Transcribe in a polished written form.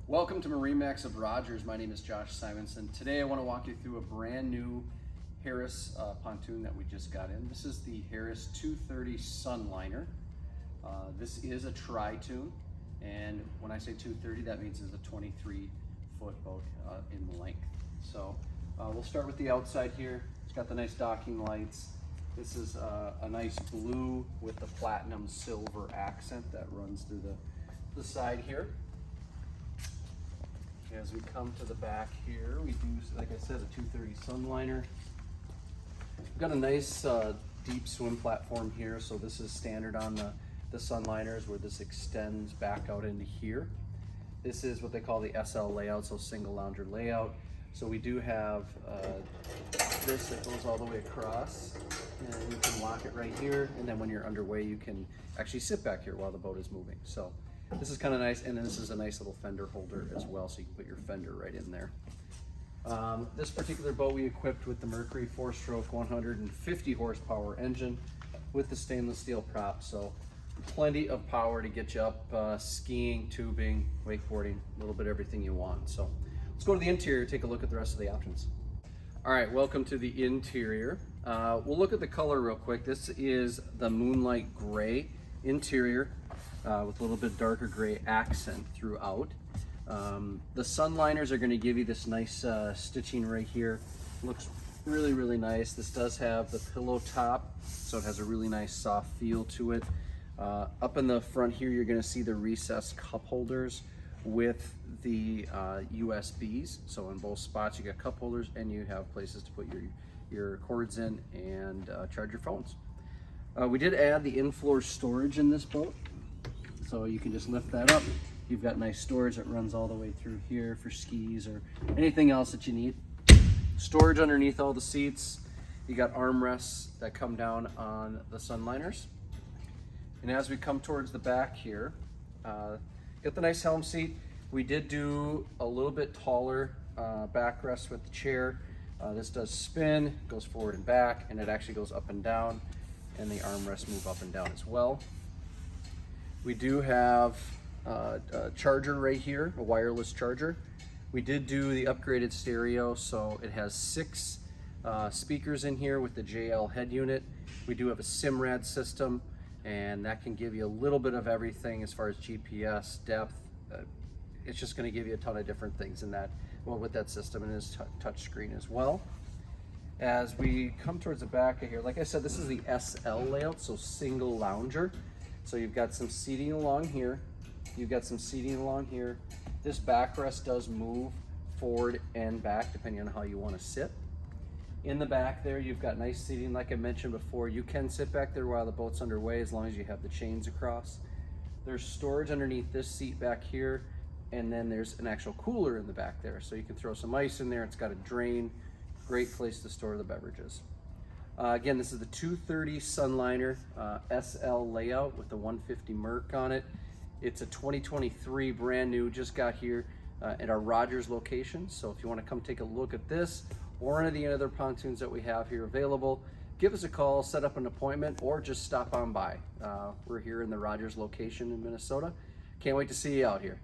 Welcome to MarineMax of Rogers. My name is Josh Simonson. Today I want to walk you through a brand new Harris pontoon that we just got in. This is the Harris 230 Sunliner. This is a tri-toon, and when I say 230, that means it's a 23-foot boat in length. So we'll start with the outside here. It's got the nice docking lights. This is a nice blue with the platinum silver accent that runs through the side here. As we come to the back here, we do, like I said, a 230 Sunliner. We've got a nice deep swim platform here, so this is standard on the Sunliners, where this extends back out into here. This is what they call the SL layout, so single lounger layout. So we do have this that goes all the way across, and you can lock it right here, and then when you're underway you can actually sit back here while the boat is moving. So this is kind of nice, and then this is a nice little fender holder as well, so you can put your fender right in there. This particular boat we equipped with the Mercury 4-stroke 150 horsepower engine with the stainless steel prop, so plenty of power to get you up skiing, tubing, wakeboarding, a little bit everything you want. So let's go to the interior, take a look at the rest of the options. All right, welcome to the interior. We'll look at the color real quick. This is the Moonlight Gray interior with a little bit darker gray accent throughout. The Sunliners are going to give you this nice stitching right here. Looks really, really nice. This does have the pillow top, so it has a really nice soft feel to it. Up in the front here, you're going to see the recessed cup holders with the USBs. So in both spots, you got cup holders, and you have places to put your cords in and charge your phones. We did add the in-floor storage in this boat, so you can just lift that up. You've got nice storage that runs all the way through here for skis or anything else that you need. Storage underneath all the seats. You got armrests that come down on the Sunliners. And as we come towards the back here, got the nice helm seat. We did do a little bit taller backrest with the chair. This does spin, goes forward and back, and it actually goes up and down, and the armrests move up and down as well. We do have a charger right here, a wireless charger. We did do the upgraded stereo, so it has 6 speakers in here with the JL head unit. We do have a SIMRAD system, and that can give you a little bit of everything as far as GPS, depth. It's just going to give you a ton of different things in that, well, with that system, and it is touch screen as well. As we come towards the back of here, like I said, this is the SL layout, so single lounger. So you've got some seating along here. You've got some seating along here. This backrest does move forward and back depending on how you want to sit. In the back there, you've got nice seating. Like I mentioned before, you can sit back there while the boat's underway as long as you have the chains across. There's storage underneath this seat back here, and then there's an actual cooler in the back there, so you can throw some ice in there. It's got a drain. Great place to store the beverages. Again, this is the 230 Sunliner SL layout with the 150 Merc on it. It's a 2023 brand new, just got here at our Rogers location. So if you want to come take a look at this or any of the other pontoons that we have here available, give us a call, set up an appointment, or just stop on by. We're here in the Rogers location in Minnesota. Can't wait to see you out here.